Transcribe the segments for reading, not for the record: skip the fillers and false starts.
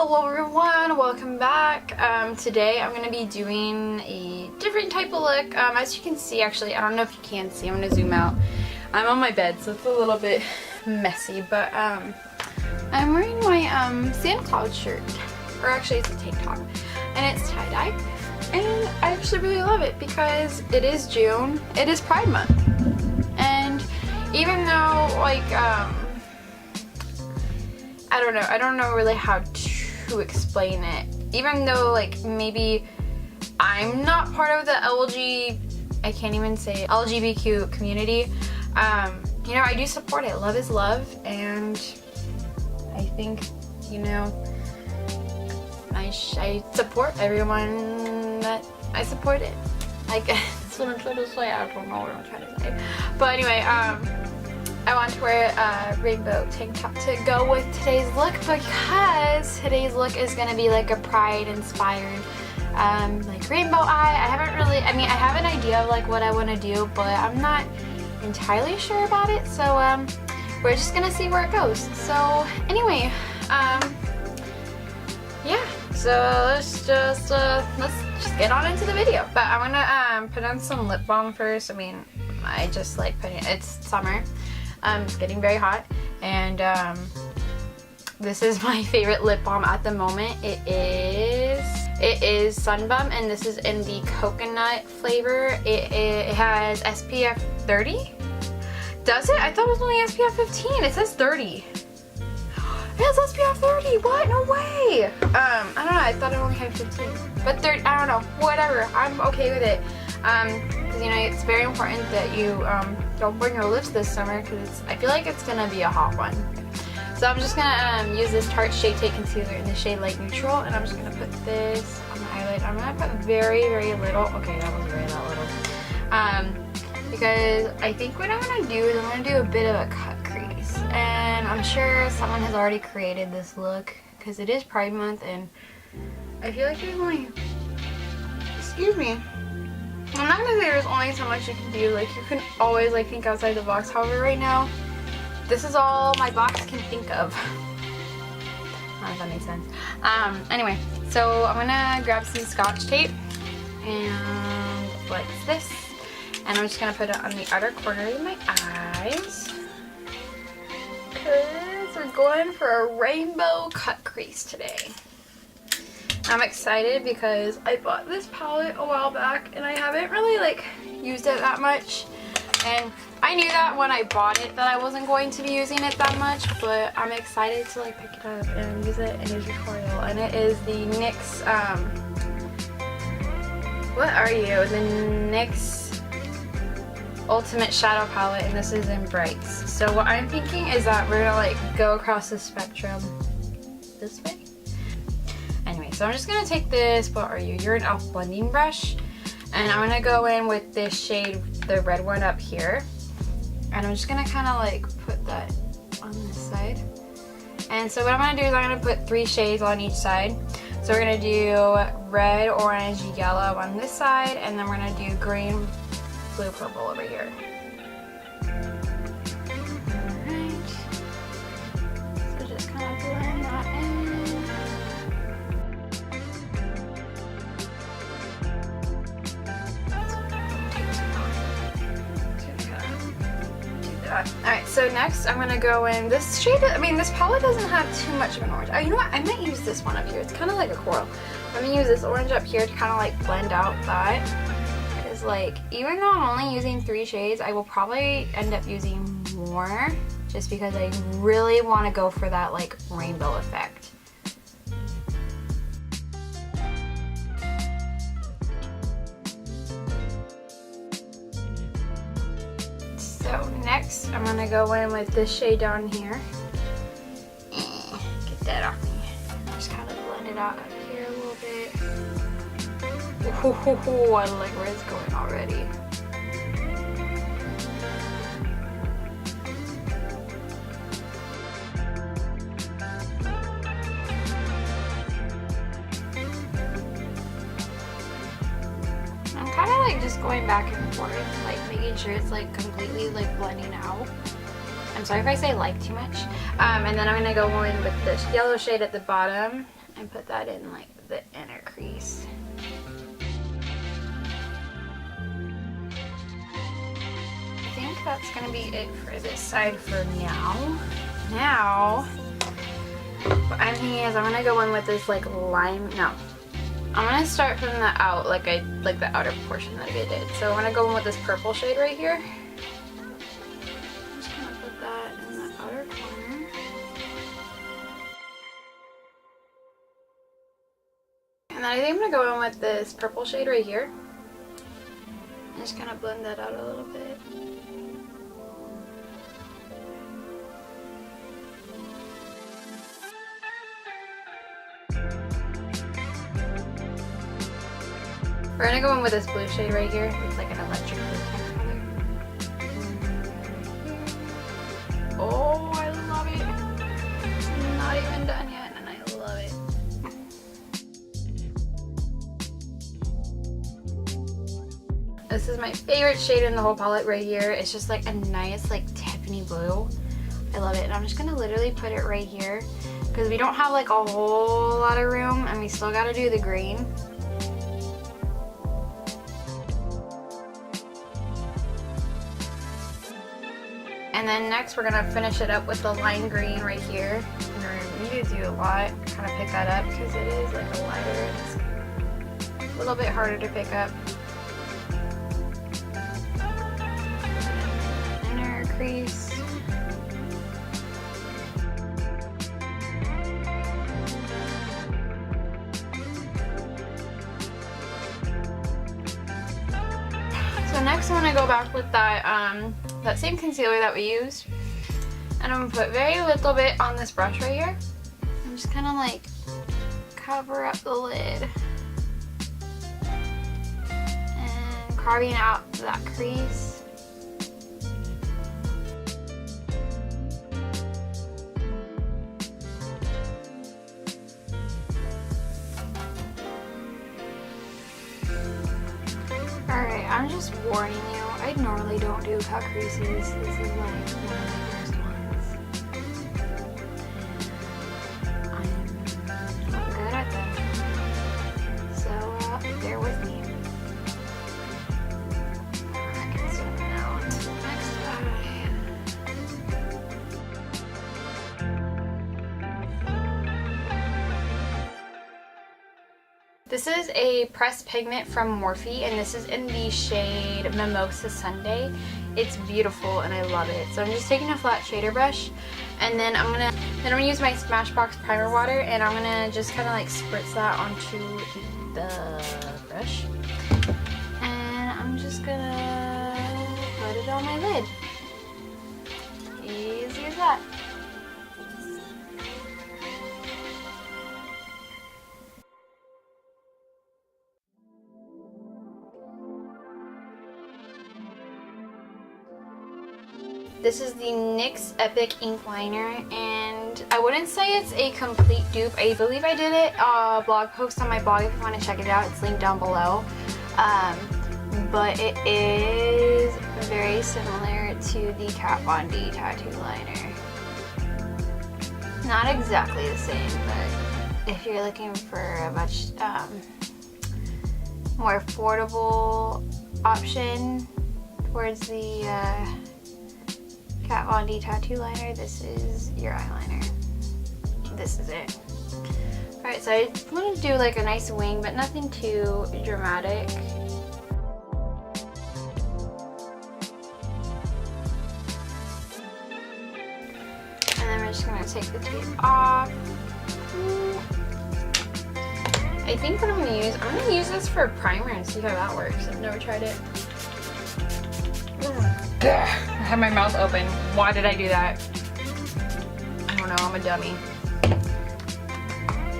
Hello everyone, welcome back. Today I'm going to be doing a different type of look. As you can see, actually, I don't know if you can see, I'm going to zoom out. I'm on my bed, so it's a little bit messy, but I'm wearing my Sandcloud shirt, or actually it's a tank top, and it's tie-dye, and I actually really love it because it is June, it is Pride Month, and even though, like, I don't know really how to explain it. Even though, like, maybe I'm not part of the LGBTQ community, you know, I do support it. Love is love, and I think, you know, I support everyone that I support it. I guess that's what I'm trying to say. I don't know what I'm trying to say. But anyway, I want to wear a rainbow tank top to go with today's look because today's look is going to be like a Pride inspired like rainbow eye. I have an idea of like what I want to do, but I'm not entirely sure about it, so we're just going to see where it goes. So anyway, yeah, so let's just get on into the video. But I'm going to put on some lip balm first. I mean, I just like putting it, it's summer. It's getting very hot, and this is my favorite lip balm at the moment. It is Sunbum, and this is in the coconut flavor. It has SPF 30. Does it? I thought it was only SPF 15. It says 30. It has SPF 30. What? No way. I don't know. I thought it only had 15, but 30. I don't know. Whatever. I'm okay with it. Because, you know, it's very important that you don't burn your lips this summer, because I feel like it's gonna be a hot one. So I'm just gonna use this Tarte Shade Take Concealer in the shade Light Neutral, and I'm just gonna put this on my eyelid. I'm gonna put very, very little. Okay, that wasn't really that little. Because I think what I'm gonna do is I'm gonna do a bit of a cut crease, and I'm sure someone has already created this look because it is Pride Month, and I feel like there's only, excuse me, I'm not gonna say there's only so much you can do. Like, you can always like think outside the box. However, right now, this is all my box can think of. I don't know if that makes sense. Anyway, so I'm gonna grab some Scotch tape and like this, and I'm just gonna put it on the outer corners of my eyes because we're going for a rainbow cut crease today. I'm excited because I bought this palette a while back and I haven't really like used it that much, and I knew that when I bought it that I wasn't going to be using it that much, but I'm excited to like pick it up and use it in a tutorial. And it is the NYX the NYX Ultimate Shadow Palette, and this is in Brights. So what I'm thinking is that we're gonna like go across the spectrum this way. Anyway, so I'm just going to take this, you're an e.l.f. blending brush, and I'm going to go in with this shade, the red one up here, and I'm just going to kind of like put that on this side. And so what I'm going to do is I'm going to put 3 shades on each side. So we're going to do red, orange, yellow on this side, and then we're going to do green, blue, purple over here. Alright, so just kind of blend that in. Alright, so next I'm going to go in this shade. This palette doesn't have too much of an orange. Oh, you know what? I might use this one up here. It's kind of like a coral. I'm going to use this orange up here to kind of like blend out that. Because, like, even though I'm only using 3 shades, I will probably end up using more just because I really want to go for that, like, rainbow effect. So next, I'm going to go in with this shade down here. Get that off me. Just kind of blend it out up here a little bit. Ooh, I like where it's going already. I'm kind of like just going back and forth, like making sure it's like completely like blending out. I'm sorry if I say like too much. And then I'm going to go in with this yellow shade at the bottom and put that in like the inner crease. I think that's gonna be it for this side for now. Now, what I'm thinking is I'm gonna go in with this like lime, no. I'm gonna start from the like the outer portion that I did. So I'm gonna go in with this purple shade right here. I'm just gonna put that in the outer corner. And then I think I'm gonna go in with this purple shade right here. I'm just gonna blend that out a little bit. We're gonna go in with this blue shade right here. It's like an electric blue kind of color. Oh, I love it. Not even done yet, and I love it. This is my favorite shade in the whole palette right here. It's just like a nice like Tiffany blue. I love it. And I'm just gonna literally put it right here because we don't have like a whole lot of room and we still gotta do the green. And then next we're gonna finish it up with the lime green right here. And we need to do a lot, kind of pick that up because it is like a lighter. It's a little bit harder to pick up. Inner crease. So next I'm gonna go back with that same concealer that we used, and I'm gonna put very little bit on this brush right here. I'm just kind of like cover up the lid and carving out that crease. Alright, I'm just warning you, I normally don't do cut creases. This is like one of my first ones. I'm not good at them. So bear with me. Alright, so now on to the next eye. This is a pressed pigment from Morphe, and this is in the shade Mimosa Sunday. It's beautiful and I love it. So I'm just taking a flat shader brush, and then I'm gonna use my Smashbox primer water, and I'm gonna just kind of like spritz that onto the brush, and I'm just gonna put it on my lid. Easy as that. This is the NYX Epic Ink Liner, and I wouldn't say it's a complete dupe. I believe I did it blog post on my blog if you want to check it out. It's linked down below. But it is very similar to the Kat Von D tattoo liner. Not exactly the same, but if you're looking for a much more affordable option towards the Kat Von D tattoo liner, this is your eyeliner. This is it. Alright, so I want to do like a nice wing, but nothing too dramatic. And then we're just going to take the tape off. I think what I'm going to use this for a primer and see how that works. I've never tried it. I have my mouth open. Why did I do that? I don't know, I'm a dummy.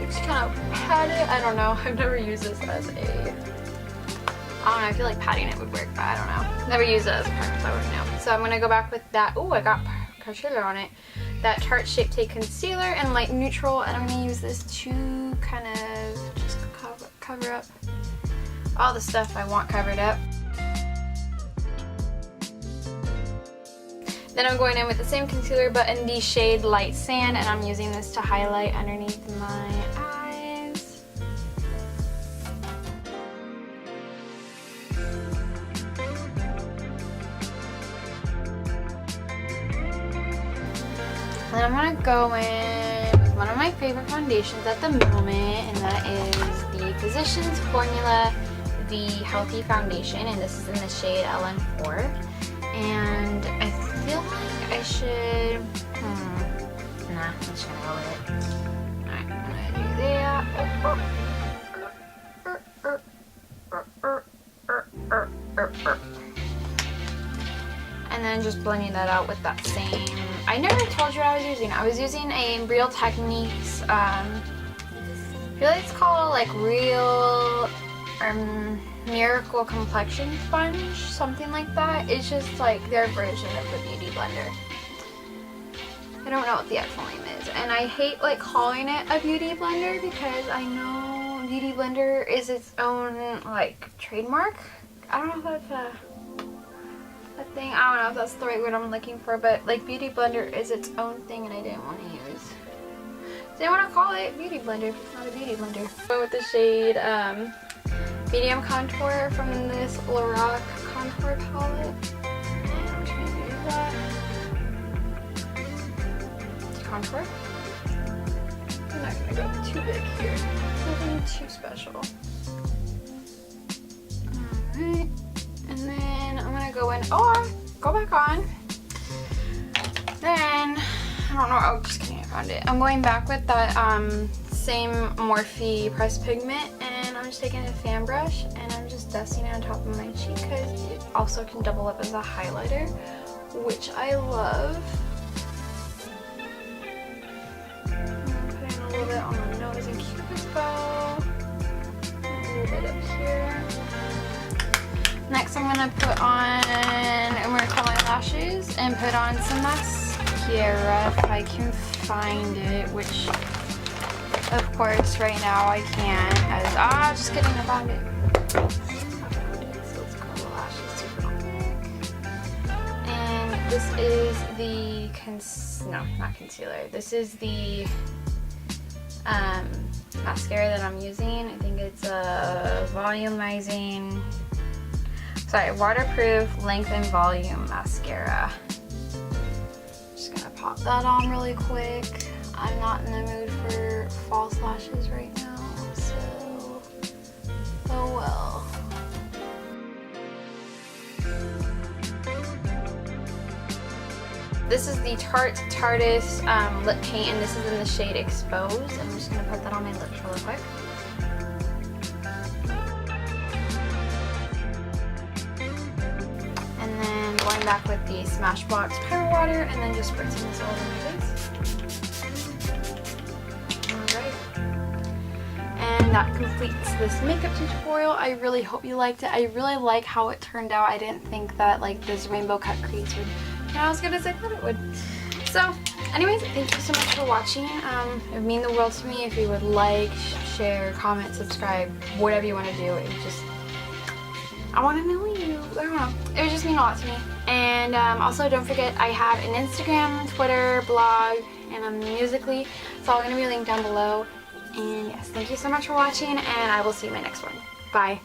Just kind of pat it. I don't know. I've never used this as a... I don't know, I feel like patting it would work, but I don't know. Never used it as a primer, so I wouldn't know. So I'm going to go back with that. Oh, I got sugar on it. That Tarte Shape Tape Concealer and Light Neutral, and I'm going to use this to kind of just cover up all the stuff I want covered up. Then I'm going in with the same concealer but in the shade Light Sand, and I'm using this to highlight underneath my eye. then I'm gonna go in with one of my favorite foundations at the moment, and that is the Physicians Formula The Healthy Foundation, and this is in the shade LN4. And I feel like I should, nah, I'm just gonna go with it. Alright, I'm gonna do that. And then just blending that out with that same, I never told you what I was using. I was using a Real Techniques, I feel like it's called like Real Miracle Complexion Sponge, something like that. It's just like their version of the Beauty Blender. I don't know what the actual name is, and I hate like calling it a Beauty Blender because I know Beauty Blender is its own like trademark. I don't know if that's a thing. I don't know if that's the right word I'm looking for, but like Beauty Blender is its own thing, and I didn't want to use. So I want to call it Beauty Blender if it's not a Beauty Blender. Go with the shade Medium Contour from this Lorac Contour Palette. And I'm just going to use that. Contour. I'm not going to go too big here. Nothing too special. Alright. And then I'm going to go in, go back on. Then, I don't know, oh, just kidding, I found it. I'm going back with that same Morphe pressed pigment, and I'm just taking a fan brush and I'm just dusting it on top of my cheek because it also can double up as a highlighter, which I love. I'm putting a little bit on my nose and Cupid's bow, a little bit up here. Next I'm going to put on, I'm going to curl my lashes and put on some mascara if I can find it, which of course right now I can't, as, just kidding, I found it. So let's curl the lashes super quick. And this is the, no, not concealer, this is the mascara that I'm using. I think it's a volumizing, waterproof length and volume mascara. Just gonna pop that on really quick. I'm not in the mood for false lashes right now, so oh well. This is the Tarte's lip paint, and this is in the shade Exposed. I'm just gonna put that on my lips really quick. Going back with the Smashbox Primer Water and then just spritzing this all over my face. Alright. And that completes this makeup tutorial. I really hope you liked it. I really like how it turned out. I didn't think that like this rainbow cut crease would turn out as good as I thought it would. So anyways, thank you so much for watching. It would mean the world to me if you would like, share, comment, subscribe, whatever you want to do. It just, I want to know you. I don't know. It would just mean a lot to me. And also don't forget, I have an Instagram, Twitter, blog, and a Musical.ly. It's all going to be linked down below. And yes, thank you so much for watching, and I will see you in my next one. Bye.